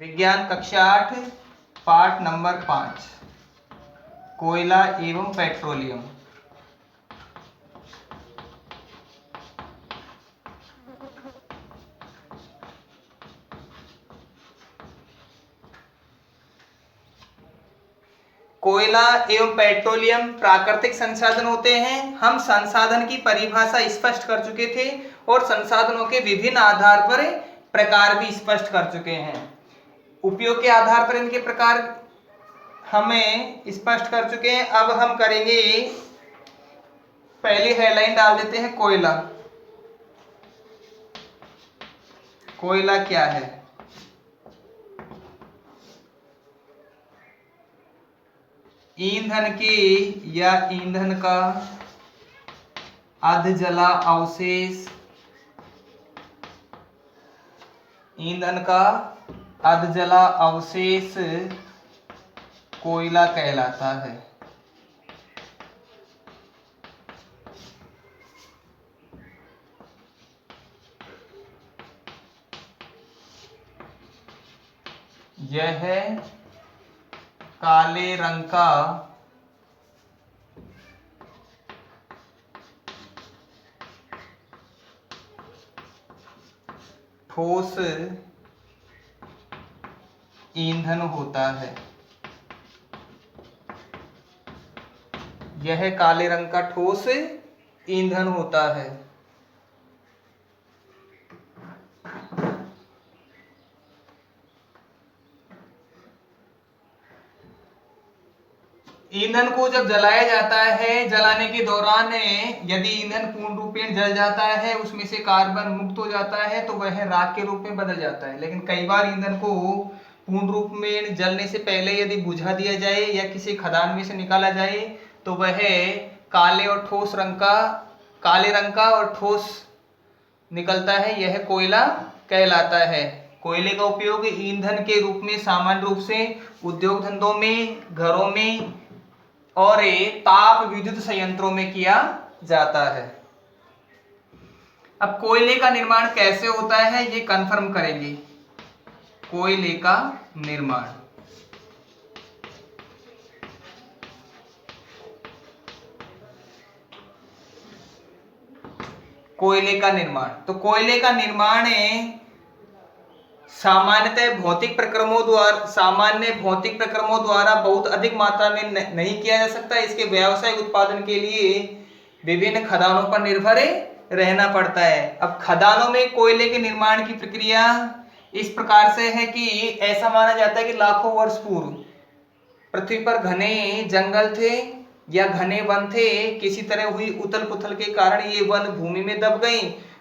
विज्ञान कक्षा 8 पाठ नंबर 5 कोयला एवं पेट्रोलियम। कोयला एवं पेट्रोलियम प्राकृतिक संसाधन होते हैं। हम संसाधन की परिभाषा स्पष्ट कर चुके थे और संसाधनों के विभिन्न आधार पर प्रकार भी स्पष्ट कर चुके हैं। उपयोग के आधार पर इनके प्रकार हमें स्पष्ट कर चुके हैं। अब हम करेंगे, पहली हेडलाइन डाल देते हैं कोयला। कोयला क्या है? ईंधन के या ईंधन का अधजला अवशेष, ईंधन का अधजला अवशेष कोयला कहलाता है। यह है काले रंग का ठोस ईंधन होता है। यह काले रंग का ठोस ईंधन होता है। ईंधन को जब जलाया जाता है, जलाने के दौरान यदि ईंधन पूर्ण रूपेण जल जाता है, उसमें से कार्बन मुक्त हो जाता है तो वह राख के रूप में बदल जाता है। लेकिन कई बार ईंधन को पूर्ण रूप में जलने से पहले यदि बुझा दिया जाए या किसी खदान में से निकाला जाए तो वह काले रंग का और ठोस निकलता है। यह कोयला कहलाता है। कोयले का उपयोग ईंधन के रूप में सामान्य रूप से उद्योग धंधों में, घरों में और ताप विद्युत संयंत्रों में किया जाता है। अब कोयले का निर्माण कैसे होता है ये कंफर्म करेंगे। कोयले का निर्माण, कोयले का निर्माण, तो कोयले का निर्माण सामान्य भौतिक प्रक्रमों द्वारा बहुत अधिक मात्रा में नहीं किया जा सकता। इसके व्यावसायिक उत्पादन के लिए विभिन्न खदानों पर निर्भर रहना पड़ता है। अब खदानों में कोयले के निर्माण की प्रक्रिया इस प्रकार से है कि ऐसा माना जाता है कि लाखों वर्ष पूर्व पृथ्वी पर घने जंगल थे या घने वन थे। किसी तरह हुई उथल पुथल के कारण ये वन भूमि में दब गई।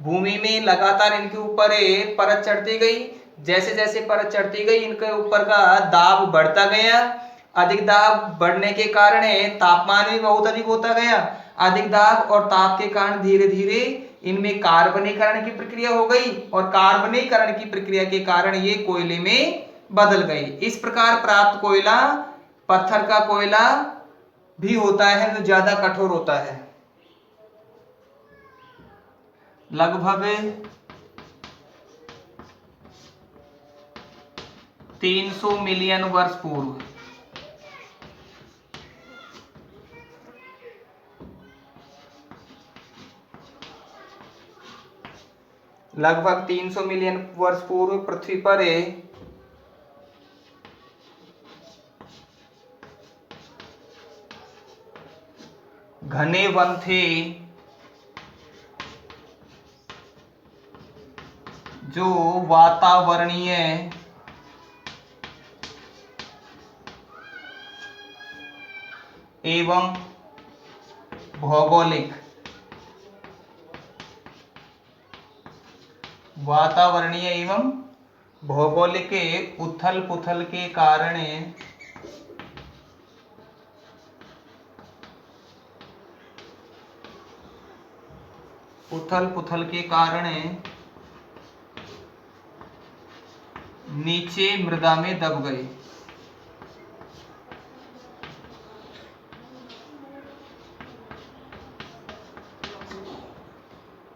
भूमि में लगातार इनके ऊपर परत चढ़ती गई। जैसे जैसे परत चढ़ती गई, इनके ऊपर का दाब बढ़ता गया। अधिक दाब बढ़ने के कारण तापमान भी बहुत अधिक होता गया। अधिक दाब और ताप के कारण धीरे धीरे इनमें कार्बनीकरण की प्रक्रिया हो गई और कार्बनीकरण की प्रक्रिया के कारण ये कोयले में बदल गई। इस प्रकार प्राप्त कोयला पत्थर का कोयला भी होता है जो ज्यादा कठोर होता है। लगभग 300 मिलियन वर्ष पूर्व, लगभग 300 मिलियन वर्ष पूर्व पृथ्वी पर घने वन थे जो वातावरणीय एवं भौगोलिक उथल पुथल के कारण नीचे मृदा में दब गए।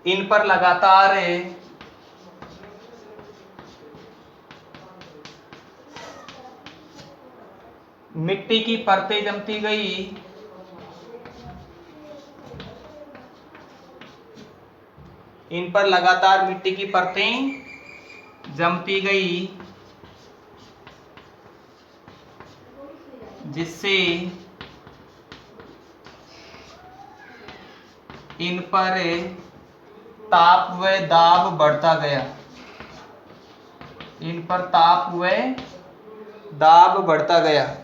इन पर लगातार मिट्टी की परतें जमती गई, इन पर लगातार मिट्टी की परतें जमती गई, जिससे इन पर ताप व दाब बढ़ता गया। इन पर ताप व दाब बढ़ता गया।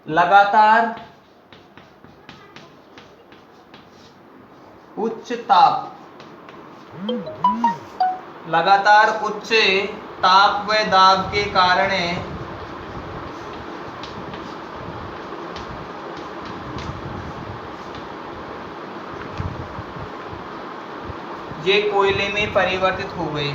लगातार उच्च ताप, लगातार उच्च ताप व दाब के कारण ये कोयले में परिवर्तित हो गए।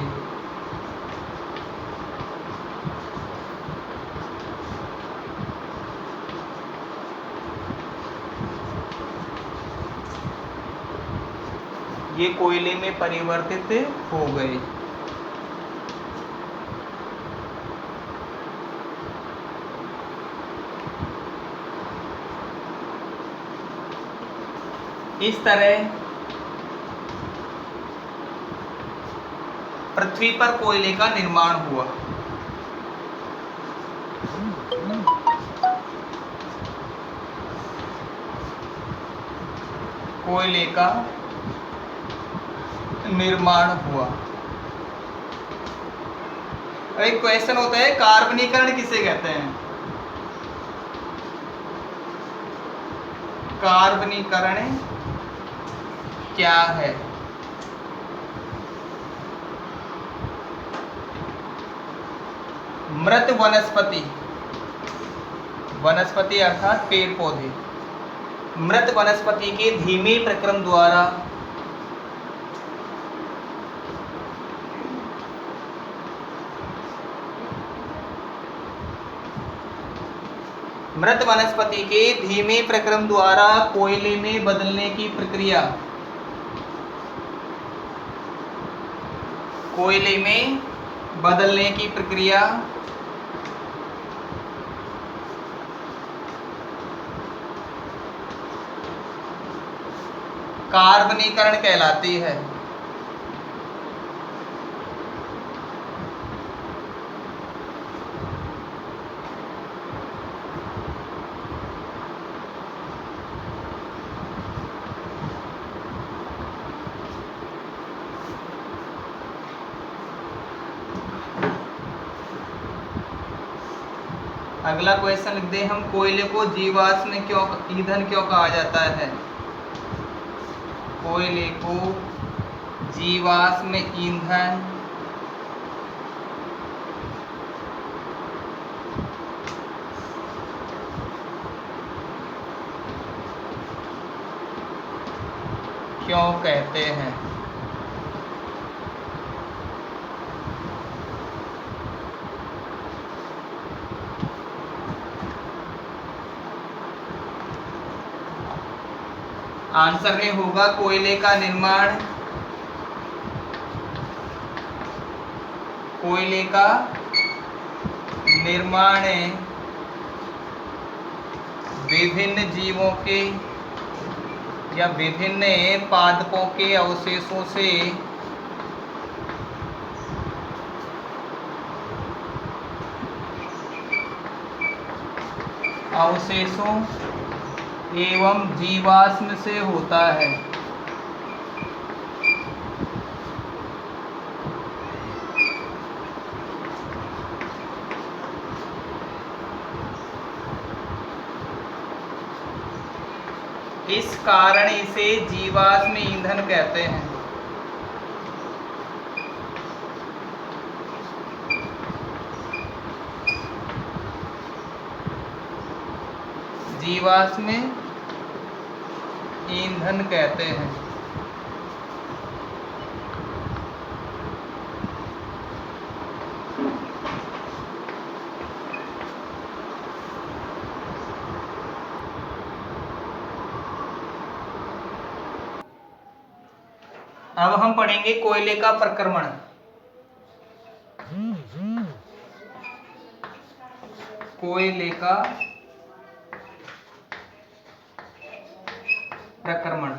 ये कोयले में परिवर्तित हो गए। इस तरह पृथ्वी पर कोयले का निर्माण हुआ। कोयले का निर्माण हुआ। एक क्वेश्चन होता है, कार्बनीकरण किसे कहते हैं? कार्बनीकरण क्या है? मृत वनस्पति, वनस्पति अर्थात पेड़ पौधे, मृत वनस्पति के धीमे प्रक्रम द्वारा मृत वनस्पति के धीमे प्रक्रम द्वारा कोयले में बदलने की प्रक्रिया, कोयले में बदलने की प्रक्रिया कार्बनीकरण कहलाती है। अगला क्वेश्चन लिख दे हम, कोयले को जीवाश्म ईंधन क्यों कहा जाता है? कोयले को जीवाश्म ईंधन क्यों कहते हैं? आंसर में होगा कोयले का निर्माण, कोयले का निर्माण विभिन्न जीवों के या विभिन्न पादपों के अवशेषों से एवं जीवाश्म से होता है। इस कारण इसे जीवाश्म ईंधन कहते हैं। जीवाश्म ईंधन कहते हैं। अब हम पढ़ेंगे कोयले का प्रक्रमण। कोयले का प्रक्रमण।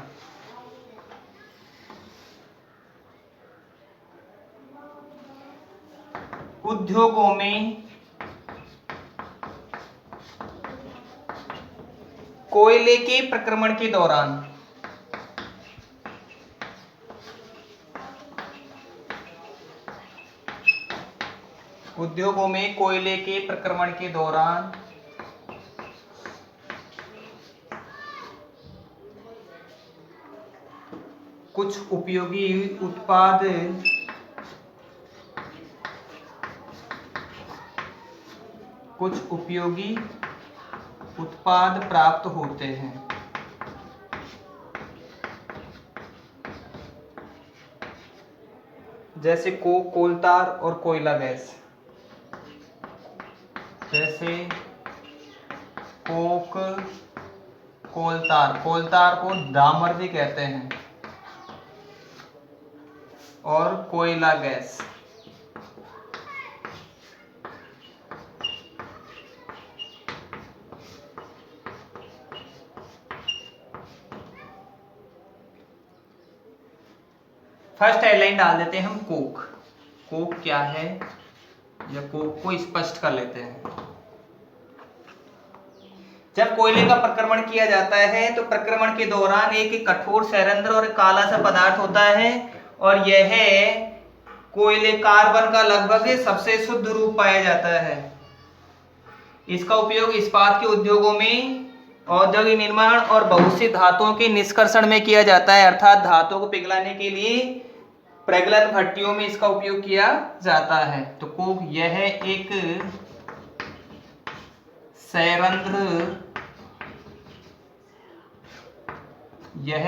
उद्योगों में कोयले के प्रक्रमण के दौरान उद्योगों में कोयले के प्रक्रमण के दौरान कुछ उपयोगी उत्पाद प्राप्त होते हैं। जैसे कोलतार और कोयला गैस। जैसे कोक, कोलतार को डामर भी कहते हैं, और कोयला गैस। फर्स्ट हेडलाइन डाल देते हैं हम कोक। कोक क्या है, या कोक को स्पष्ट कर लेते हैं। जब कोयले का प्रक्रमण किया जाता है तो प्रक्रमण के दौरान एक कठोर सैरंध्र और काला सा पदार्थ होता है, और यह कोयले कार्बन का लगभग सबसे शुद्ध रूप पाया जाता है। इसका उपयोग इस्पात के उद्योगों में, औद्योगिक निर्माण और बहुत सी धातुओं के निष्कर्षण में किया जाता है, अर्थात धातुओं को पिघलाने के लिए प्रगलन भट्टियों में इसका उपयोग किया जाता है। तो कोक यह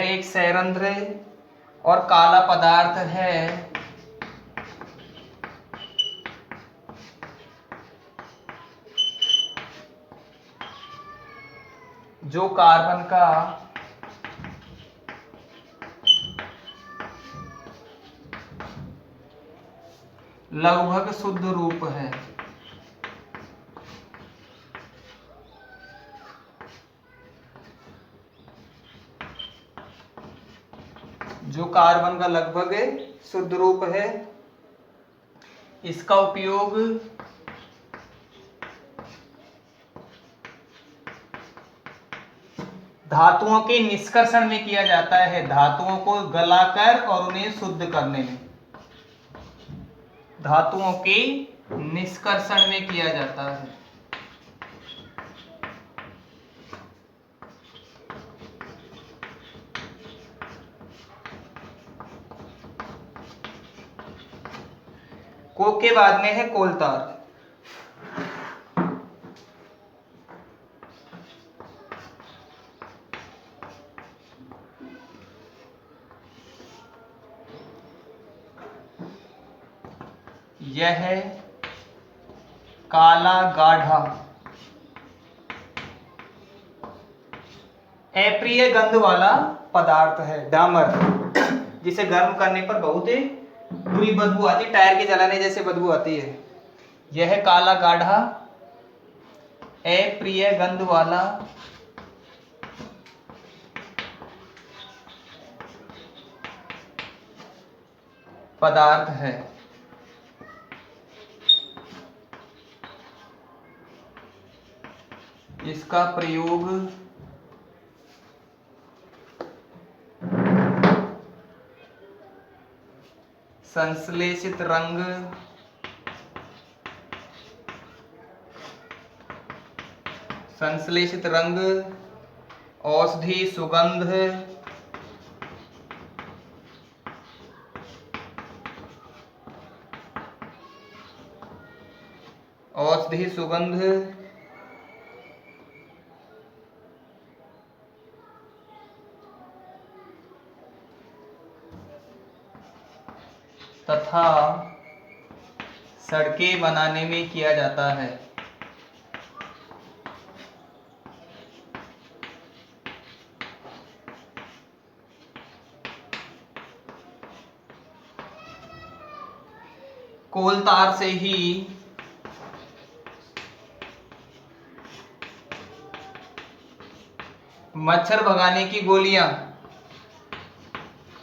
एक सैरंध्र और काला पदार्थ है जो कार्बन का लगभग शुद्ध रूप है। जो कार्बन का लगभग शुद्ध रूप है, इसका उपयोग धातुओं के निष्कर्षण में किया जाता है, धातुओं को गलाकर और उन्हें शुद्ध करने में। धातुओं के निष्कर्षण में किया जाता है। कोक के बाद में है कोलतार। यह काला गाढ़ा अप्रिय गंध वाला पदार्थ है, डामर, जिसे गर्म करने पर बहुत ही बुरी बदबू आती है, टायर के जलाने जैसे बदबू आती है। यह काला गाढ़ा अप्रिय गंध वाला पदार्थ है। इसका प्रयोग संश्लेषित रंग, औषधि सुगंध, तथा सड़कें बनाने में किया जाता है। कोल तार से ही मच्छर भगाने की गोलियां,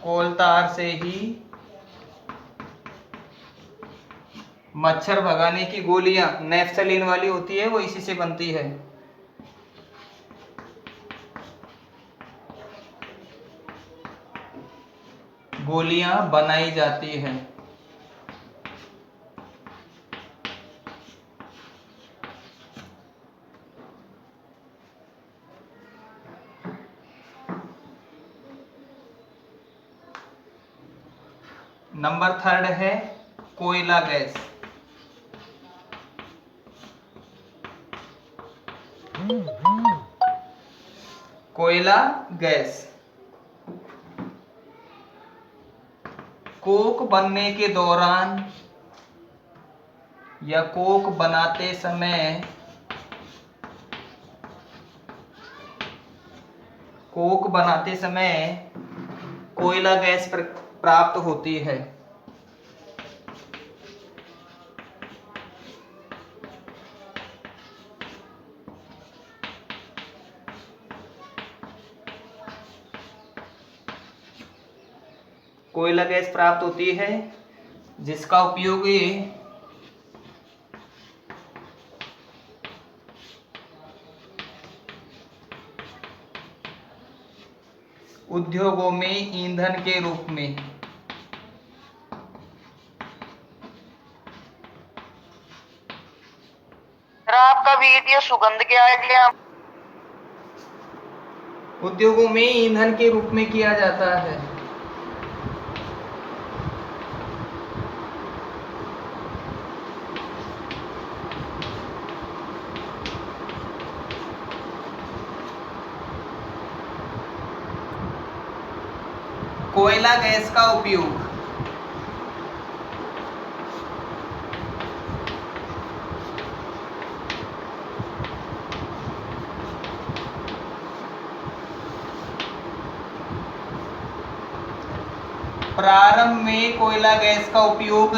कोल तार से ही मच्छर भगाने की गोलियां नेफ्थलीन वाली होती है, वो इसी से बनती है। गोलियां बनाई जाती हैं। नंबर 3 है कोयला गैस। कोयला गैस कोक बनने के दौरान या कोक बनाते समय कोयला गैस प्राप्त होती है। कोयला गैस प्राप्त होती है जिसका उपयोग उद्योगों में ईंधन के रूप में, आपका वीडियो सुगंध क्या है? उद्योगों में ईंधन के रूप में किया जाता है। कोयला गैस का उपयोग प्रारंभ में कोयला गैस का उपयोग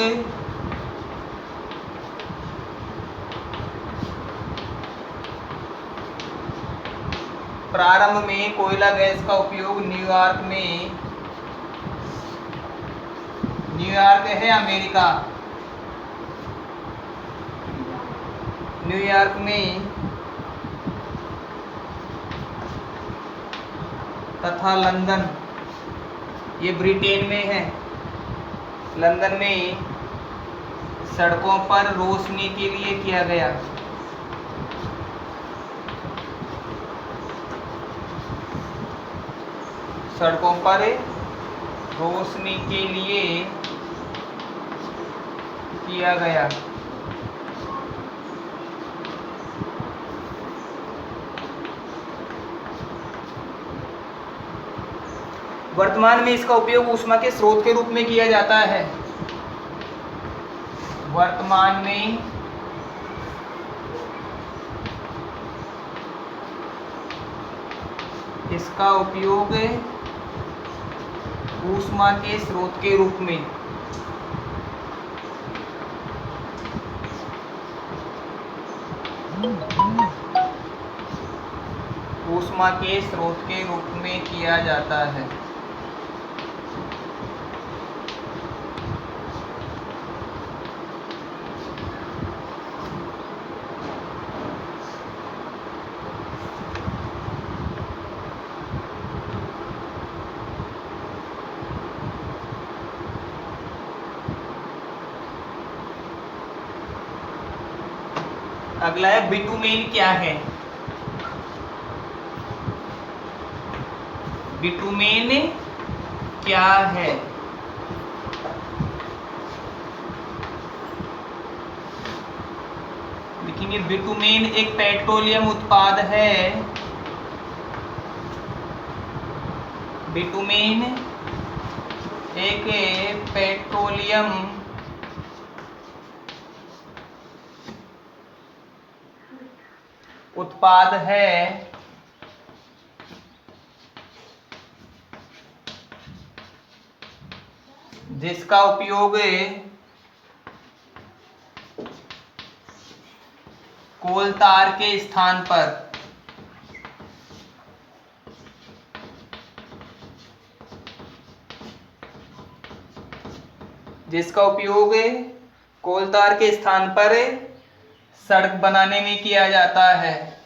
न्यूयॉर्क है अमेरिका, न्यूयॉर्क में तथा लंदन, ये ब्रिटेन में है, लंदन में सड़कों पर रोशनी के लिए किया गया। सड़कों पर रोशनी के लिए किया गया। वर्तमान में इसका उपयोग ऊष्मा के स्रोत के रूप में किया जाता है। वर्तमान में इसका उपयोग ऊष्मा के स्रोत के रूप में किया जाता है। अगला है बिटुमेन क्या है? बिटुमेन क्या है? देखेंगे बिटुमेन एक पेट्रोलियम उत्पाद है। बिटुमेन एक पेट्रोलियम उत्पाद है जिसका उपयोग कोल तार के स्थान पर। जिसका उपयोग कोल तार के स्थान पर सड़क बनाने में किया जाता है।